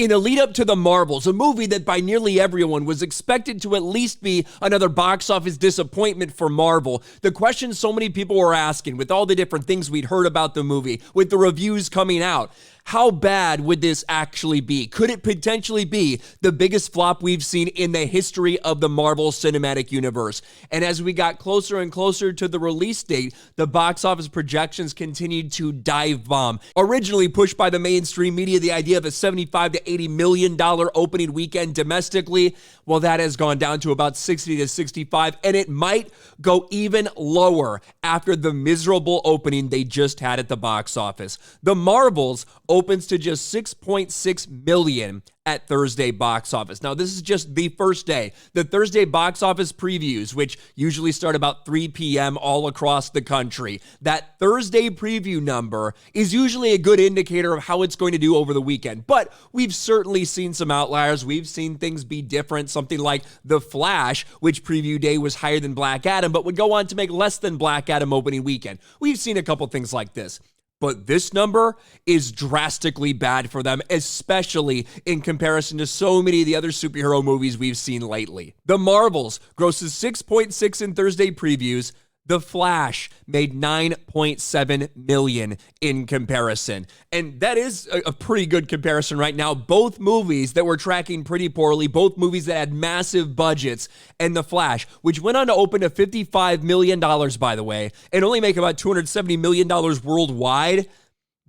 In a lead up to The Marvels, a movie that by nearly everyone was expected to at least be another box office disappointment for Marvel, the question so many people were asking with all the different things we'd heard about the movie, with the reviews coming out, how bad would this actually be? Could it potentially be the biggest flop we've seen in the history of the Marvel Cinematic Universe? And as we got closer and closer to the release date, the box office projections continued to dive bomb. Originally pushed by the mainstream media, the idea of a $75 to $80 million opening weekend domestically, well, that has gone down to about 60 to 65, and it might go even lower after the miserable opening they just had at the box office. The Marvels opens to just 6.6 million at Thursday box office. Now, this is just the first day. The Thursday box office previews, which usually start about 3 p.m. all across the country, that Thursday preview number is usually a good indicator of how it's going to do over the weekend. But we've certainly seen some outliers. We've seen things be different. Something like The Flash, which preview day was higher than Black Adam, but would go on to make less than Black Adam opening weekend. We've seen a couple things like this. But this number is drastically bad for them, especially in comparison to so many of the other superhero movies we've seen lately. The Marvels grosses 6.6 in Thursday previews. The Flash made 9.7 million in comparison. And that is a pretty good comparison right now. Both movies that were tracking pretty poorly, both movies that had massive budgets, and The Flash, which went on to open to $55 million, by the way, and only make about $270 million worldwide.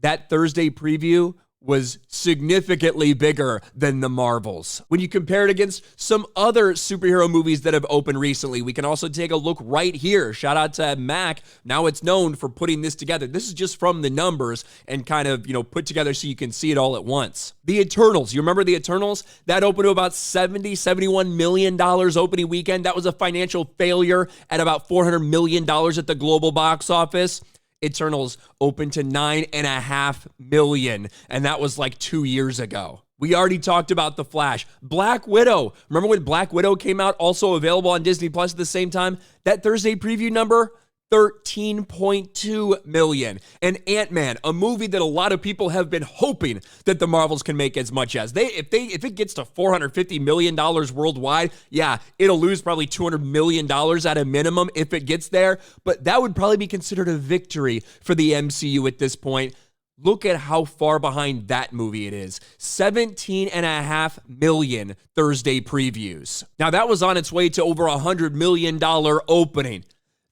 That Thursday preview was significantly bigger than The Marvels. When you compare it against some other superhero movies that have opened recently, we can also take a look right here. Shout out to Mac. Now it's known for putting this together. This is just from the numbers and kind of, put together so you can see it all at once. The Eternals. You remember The Eternals? That opened to about $71 million opening weekend. That was a financial failure at about $400 million at the global box office. Eternals opened to $9.5 million, and that was like 2 years ago. We already talked about The Flash. Black Widow. Remember when Black Widow came out, also available on Disney Plus at the same time? That Thursday preview number, 13.2 million. And Ant-Man, a movie that a lot of people have been hoping that the Marvels can make as much as. If it gets to $450 million worldwide, yeah, it'll lose probably $200 million at a minimum if it gets there, but that would probably be considered a victory for the MCU at this point. Look at how far behind that movie it is. 17.5 million Thursday previews. Now, that was on its way to over $100 million opening.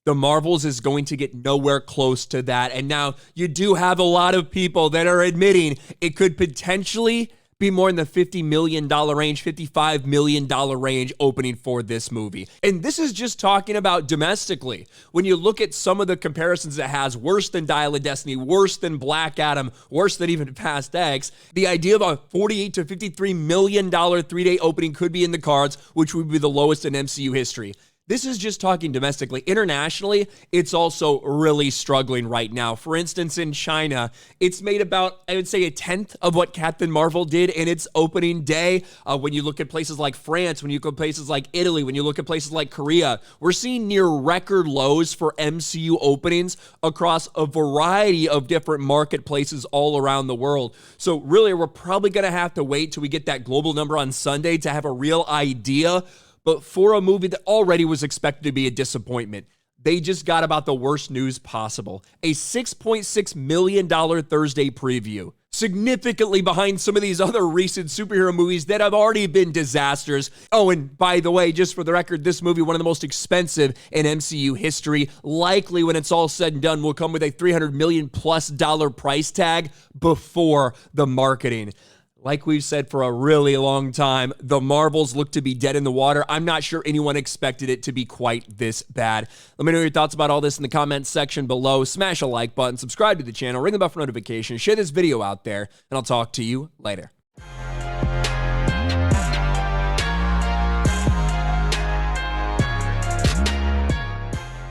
The Marvels is going to get nowhere close to that. And now you do have a lot of people that are admitting it could potentially be more in the $50 million range, $55 million range opening for this movie. And this is just talking about domestically. When you look at some of the comparisons it has, worse than Dial of Destiny, worse than Black Adam, worse than even Fast X, the idea of a $48 to $53 million 3-day opening could be in the cards, which would be the lowest in MCU history. This is just talking domestically. Internationally, it's also really struggling right now. For instance, in China, it's made about, I would say, a tenth of what Captain Marvel did in its opening day. When you look at places like France, when you look at places like Italy, when you look at places like Korea, we're seeing near record lows for MCU openings across a variety of different marketplaces all around the world. So really, we're probably going to have to wait till we get that global number on Sunday to have a real idea. But for a movie that already was expected to be a disappointment, they just got about the worst news possible. A $6.6 million Thursday preview, significantly behind some of these other recent superhero movies that have already been disasters. Oh, and by the way, just for the record, this movie, one of the most expensive in MCU history, likely when it's all said and done, will come with a $300 million plus price tag before the marketing. Like we've said for a really long time, the Marvels look to be dead in the water. I'm not sure anyone expected it to be quite this bad. Let me know your thoughts about all this in the comments section below. Smash a like button, subscribe to the channel, ring the bell for notifications, share this video out there, and I'll talk to you later.